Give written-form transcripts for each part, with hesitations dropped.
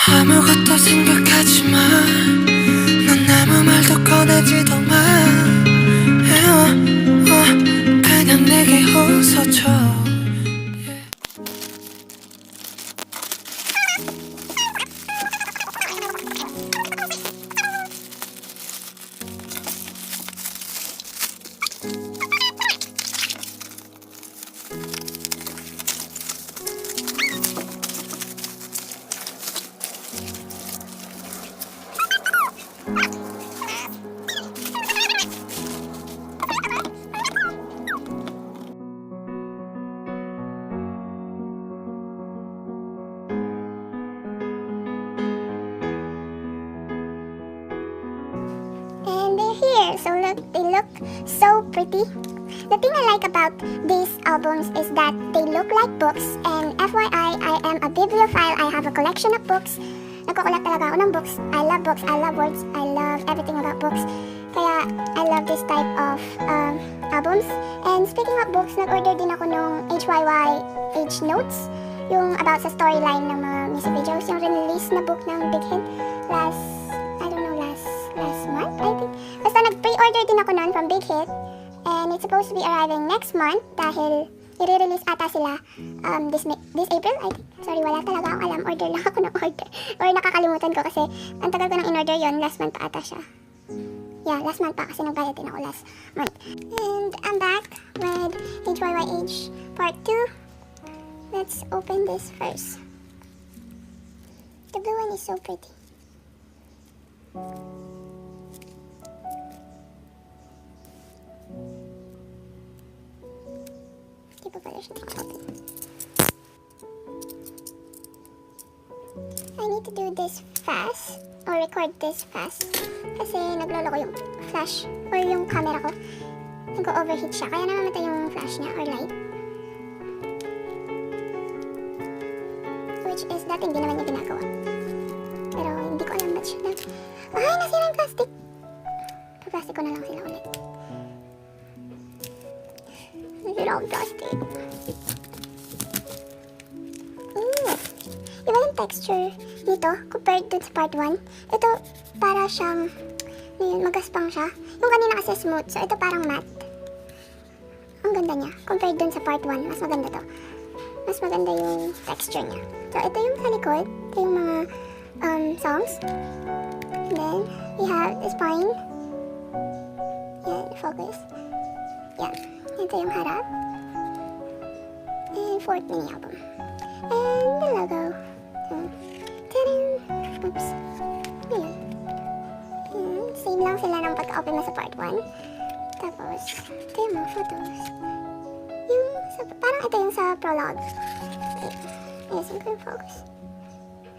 아무것도 생각하지 마. 넌 아무 말도 꺼내지도 마. 그냥 내게 웃어줘. So they look so pretty. The thing I like about these albums is that they look like books, and FYI, I am a bibliophile. I have a collection of books. Nagko-collect talaga ako ng books. I love books, I love words, I love everything about books. Kaya I love this type of albums. And speaking of books, nag-order din ako ng HYYH notes, yung about sa storyline ng mga music videos, yung release na book ng Big Hit last month, I think. Basta nag-pre-order din ako nun from Big Hit, and it's supposed to be arriving next month dahil i-release ata sila this April, I think. Sorry, wala talaga akong alam. Order lang ako ng order. Or nakakalimutan ko kasi ang tagal ko nang in-order yun. Last month pa ata siya. Yeah, last month pa kasi nagbayad din ako last month. And I'm back with HYYH Part 2. Let's open this first. The blue one is so pretty. Di pa pala siya open. I need to do this fast or record this fast kasi nagloloko yung flash or yung camera ko. Nag-overheat siya kaya namamatay yung flash niya or light. Which is dati hindi naman niya ginagawa. Pero hindi ko alam ba't siya ay, nasira yung plastic. Pa-plastic ko na lang sila ulit. Nasira yung plastic. Iba yung texture nito compared to part 1. Ito para siyang magaspang siya. Yung kanina kasi smooth, so ito parang matte. Ang ganda niya compared dun sa part 1. Mas maganda to. Mas maganda yung texture niya. So ito yung sa likod. Ito yung mga songs. And then we have the spine. Yan, focus. Yan. Ito yung harap. And fourth mini album. And the logo. Oops. Ayan. Same lang sila ng pagka-open mo sa part 1. Tapos, ito yung mga photos. Yung, parang ito yung sa prologue. Ayusin ko yung focus.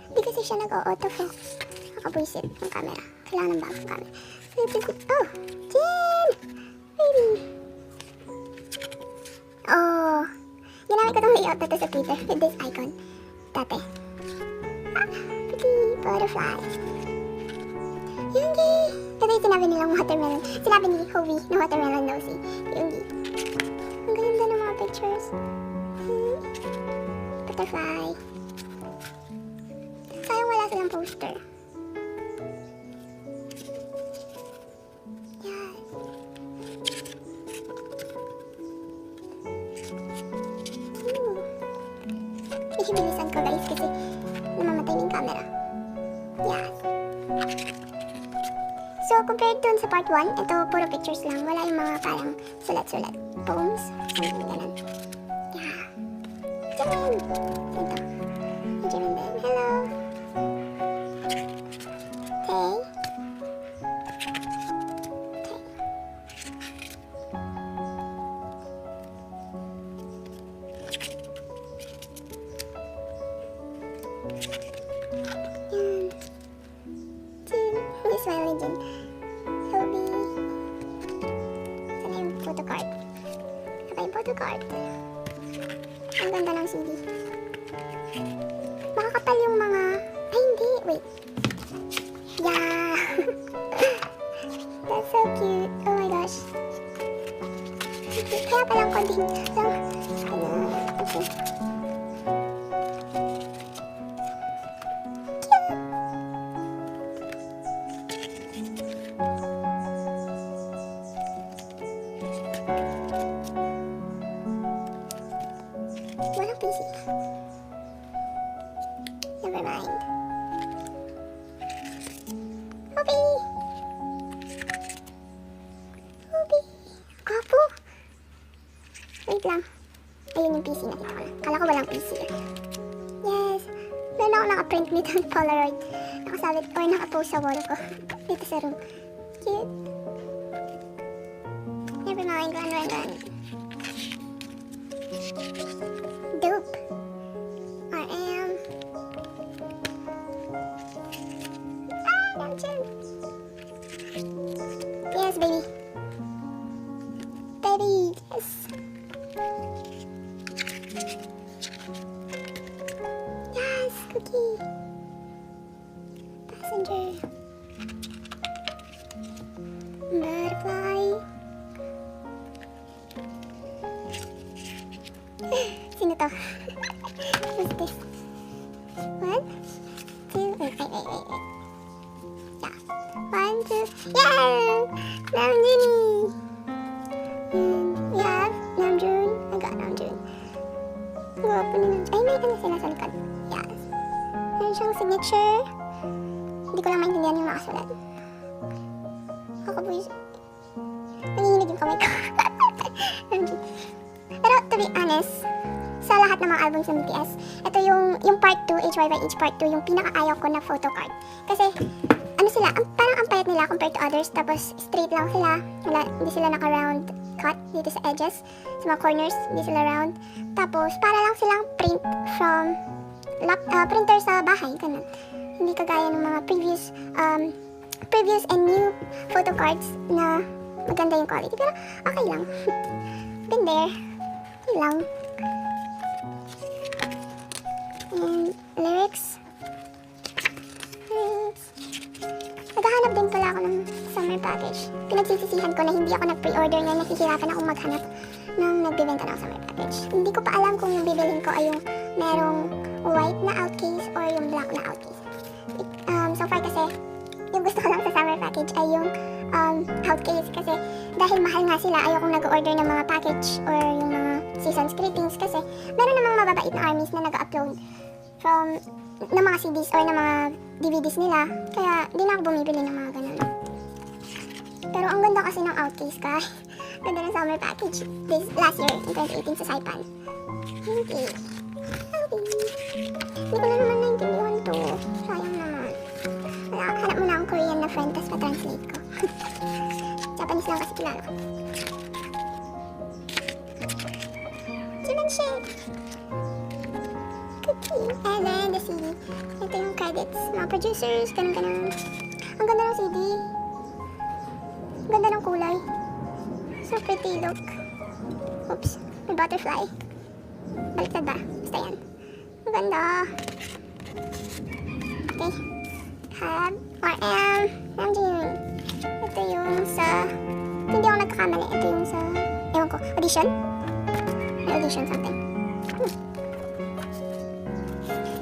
Hindi kasi siya nag-auto-focus. Nakabwisit ng camera. Kailangan ng bagong camera. So, oh! Jen! Baby! Oh! Ginamit ko itong layout na ito sa Twitter with this icon. Dati. Pretty butterfly. Yoongi! Ito yung sinabi nilang watermelon. Sinabi ni Hovi na watermelon daw si Yoongi. Ang ganda ng mga pictures. Butterfly. Sayang wala silang poster. Yan. Ihibilisan ko guys kasi namamatay yung camera. Yes. So, compared dun sa part 1, ito puro pictures lang. Wala yung mga parang sulat-sulat. Poems. Something ganun. Yeah. Jimin! Ito. Jimin din. Hello. Okay. Smiley dyan. Hobi. Sana yung photocard. Saka yung photocard. Ang ganda ng CD. Makakapal yung mga... Ay, hindi. Wait. Yeah. That's so cute. Oh my gosh. Kaya palang konting... Okay. Cute. Never mind. Hobby! Hobby! Kapo! Wait lang. Ayun yung PC na dito. Kala ko walang PC. Yes! Meron ako naka-print nito ng Polaroid. Nakasabit or naka-post sa wall ko. Dito sa room. Cute. Never mind. Run. Dope. RM. Namjoon. Yes, baby. Baby, yes. Yes, cookie. Passenger. Butterfly. Sino to? Who's this? 1, 2, wait. Yeah. 1, 2, yeah! Namjoon! And we have Namjoon. I got Namjoon. Ang gwapo ni Namjoon. Ay, may ano sila sa likod. Yes. Meron siyang signature. Hindi ko lang maintindihan yung makasulat. Ako po yung... nanginginig yung kamay ko. Namjoon. Pero to be honest, sa lahat ng mga albums ng BTS, ito yung part 2, HYYH part 2, yung pinaka-ayaw ko na photocard. Kasi, ano sila, parang ang payat nila compared to others, tapos straight lang sila. Hindi sila naka-round cut dito sa edges, sa mga corners, hindi sila round. Tapos, para lang silang print from printer sa bahay, ganun. Hindi kagaya ng mga previous and new photocards na maganda yung quality. Pero, okay lang. Been there. Okay lang. And lyrics. Naghahanap din pala ako ng summer package. Pinagsisisihan ko na hindi ako nag-pre-order na nakikirapan akong maghanap ng nagbibenta ng summer package. Hindi ko pa alam kung yung bibilhin ko ay yung merong white na outcase or yung black na outcase. So far kasi, yung gusto ko lang sa summer package ay yung outcase kasi dahil mahal nga sila, ayokong nag-order ng mga package or yung mga seasons greetings kasi meron namang mababait na armies na nag-upload from ng mga CDs or ng mga DVDs nila. Kaya di na ako bumibili ng mga ganun. Pero ang ganda kasi ng outcase ka. Ganda ng summer package. Last year, in 2018 sa Saipan. Okay. Hindi ko na naman naintindihan to. Sayang naman. Hanap mo na akong Korean na friend, tapos pa-translate ko. Japanese lang kasi kilala ko. Jimanshin! Cookie! And then the CD. Ito yung credits. Mga producers, ganun. Ang ganda ng CD. Ang ganda ng kulay. So pretty, look. Oops, may butterfly. Baliktad ba? Basta yan. Ang ganda. Okay. Have RM. Namjoon. Ito yung sa... Hindi ako nagkakamali. Ito yung sa... Ewan ko. Audition? May audition something. Let's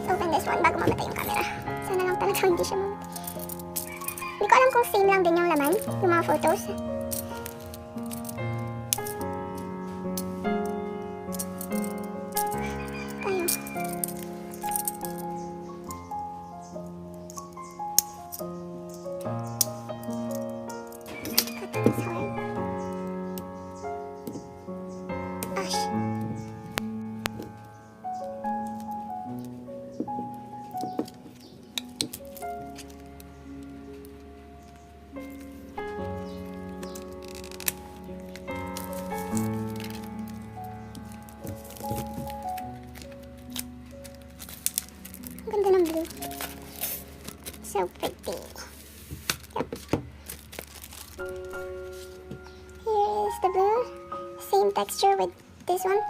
open this one bago mamatay yung camera. Sana lang talaga hindi siya mamatay. Hindi ko alam kung same lang din yung laman. Yung mga photos. Tayo. Cut is hard. Gosh. Ang ganda ng blue. So pretty. Yep. Here is the blue. Same texture with this one.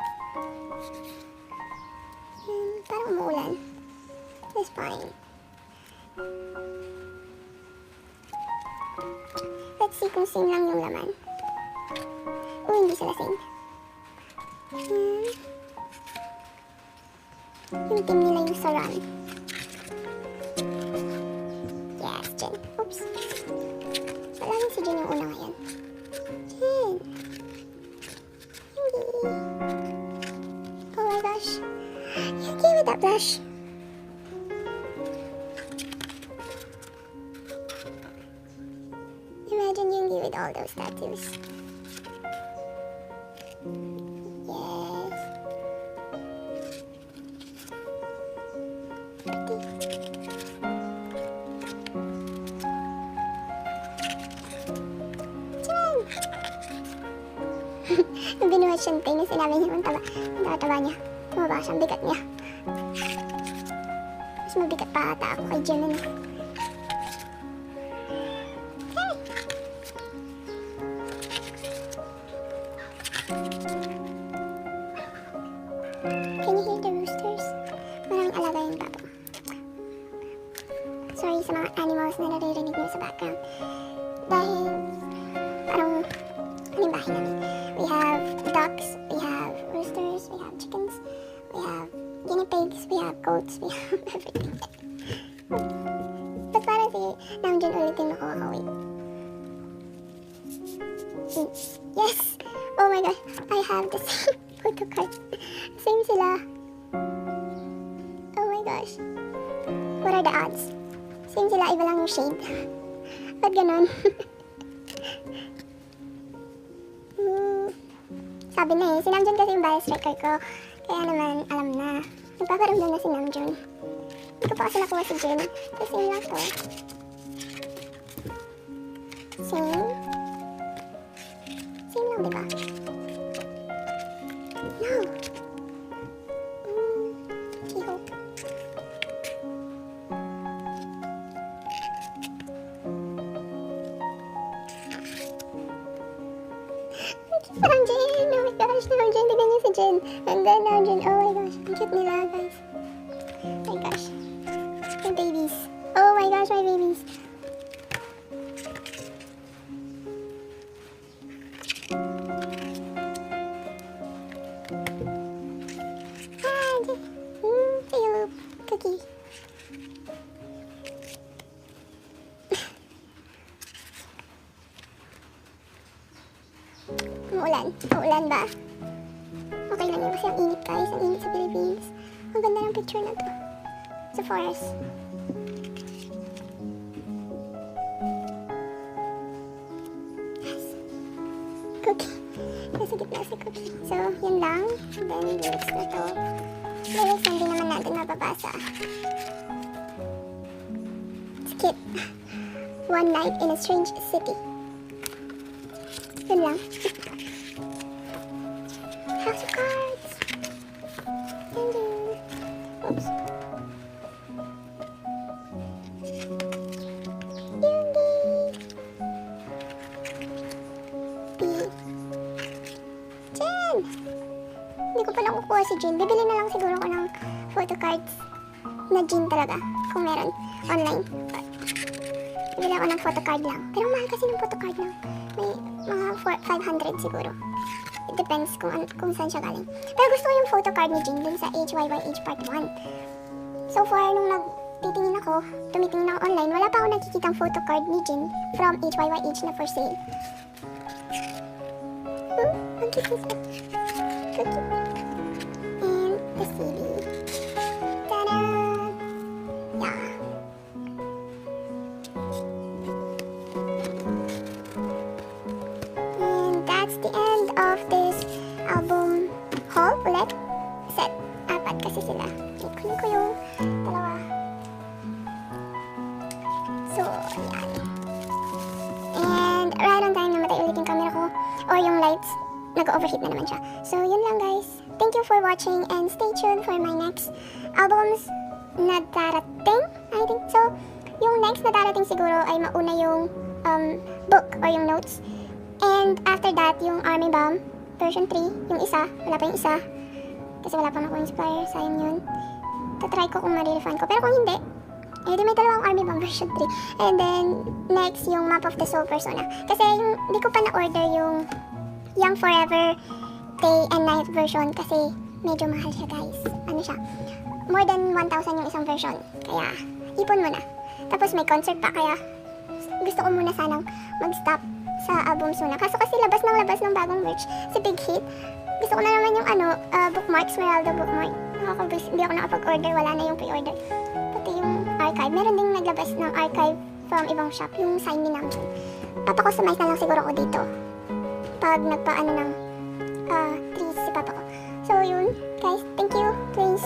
And parang umuulan. It's fine. Let's see kung same lang yung laman. Hindi sila same. Yung team nila yung Saran. Yes, Jen. Oops. Wala lang si Jen yung una ngayon. Jen. Hindi. Oh my gosh. You gave me that blush. all those tattoos. Yes. Tiyan! Nung binuhat siyang tayo, sinabi niya ang taba niya. Tumaba siya, ang bigat niya. Mas mabigat pa ata ako kay Jimin. Can you hear the roosters? Maraming alaga yung babo. Sorry sa mga animals na naririnig niyo sa background. Dahil, ano yung bahay namin? We have ducks, we have roosters, we have chickens, we have guinea pigs, we have goats, we have everything. But parang si Namjoon ulit yung nakakawin. Yes! Oh my god, I have the same photo card. Same sila. Oh my gosh. What are the odds? Same sila, iba lang yung shade. Ba't ganun? Sabi na si Namjoon kasi yung bias striker ko. Kaya naman, alam na. Nagpaparamdam na si Namjoon. Hindi ko pa kasi nakuha si Jin. So, same lang to. Same. Same lang, diba? No. She-Hulk. Parang Jin. Oh my gosh, Namjoon. Tignan niyo si Jin. And then Namjoon. Oh my gosh. Ang cute nila, guys. Oh my gosh. My babies. Oh my gosh, my babies. Say hello, Cookie. Umuulan. Umuulan ba? Okay lang yun kasi ang init guys. Ang init sa Philippines. Ang ganda ng picture na to. It's a forest. Yes. Cookie. Nasa gitna si Cookie. So, yun lang. And then, lyrics na to. Lyrics hindi naman natin mababasa. Skip. One night in a strange city. Yun lang. House of Cards. And then, oops. Jin! Hindi ko pa lang kukuha si Jin. Bibili na lang siguro ko ng photocards na Jin talaga. Kung meron. Online. Bibili ako ng photocard lang. Pero mahal kasi ng photocard lang. May mga 500 siguro. It depends kung saan siya galing. Pero gusto ko yung photocard ni Jin dun sa HYYH Part 1. So far, nung nagtitingin ako, tumitingin ako online, wala pa ako nakikitang photocard ni Jin from HYYH na for sale. Ang cute nito. Cookie. And the CD. Ta-da! Yeah. And that's the end of this album haul ulit. Set. 4 kasi sila. Ikunin ko yung dalawa. So, yan. And right on time, namatay ulit yung camera ko. Or yung lights. Nag-overheat na naman siya. So, yun lang guys. Thank you for watching and stay tuned for my next albums na darating. I think so. Yung next na darating siguro ay mauna yung book or yung notes. And after that, yung Army Bomb version 3. Yung isa. Wala pa yung isa. Kasi wala pa na akong supplier. Sayang yun. Tatry ko kung ma-refund ko. Pero kung hindi, eh di may dalawang Army Bomb version 3. And then, next yung Map of the Soul Persona. Kasi yung, hindi ko pa na-order yung Young Forever Day and Night version kasi medyo mahal siya guys. Ano siya? More than 1,000 yung isang version. Kaya, ipon mo na. Tapos may concert pa kaya gusto ko muna sanang mag-stop sa albums muna. Kaso kasi labas ng bagong merch si Big Hit. Gusto ko na naman yung bookmark, Smeralda bookmark. Hindi ako nakapag-order, wala na yung pre-order. Pati yung archive. Meron ding naglabas ng archive from ibang shop, yung sign ni Namjoon. Papa-customize na lang siguro ako dito. Pag nagpa-ano ng trees si papa ko. So, yun. Guys, thank you. Please.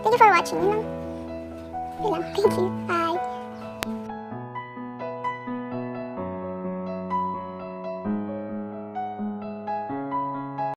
Thank you for watching. Yun lang. Thank you. Bye.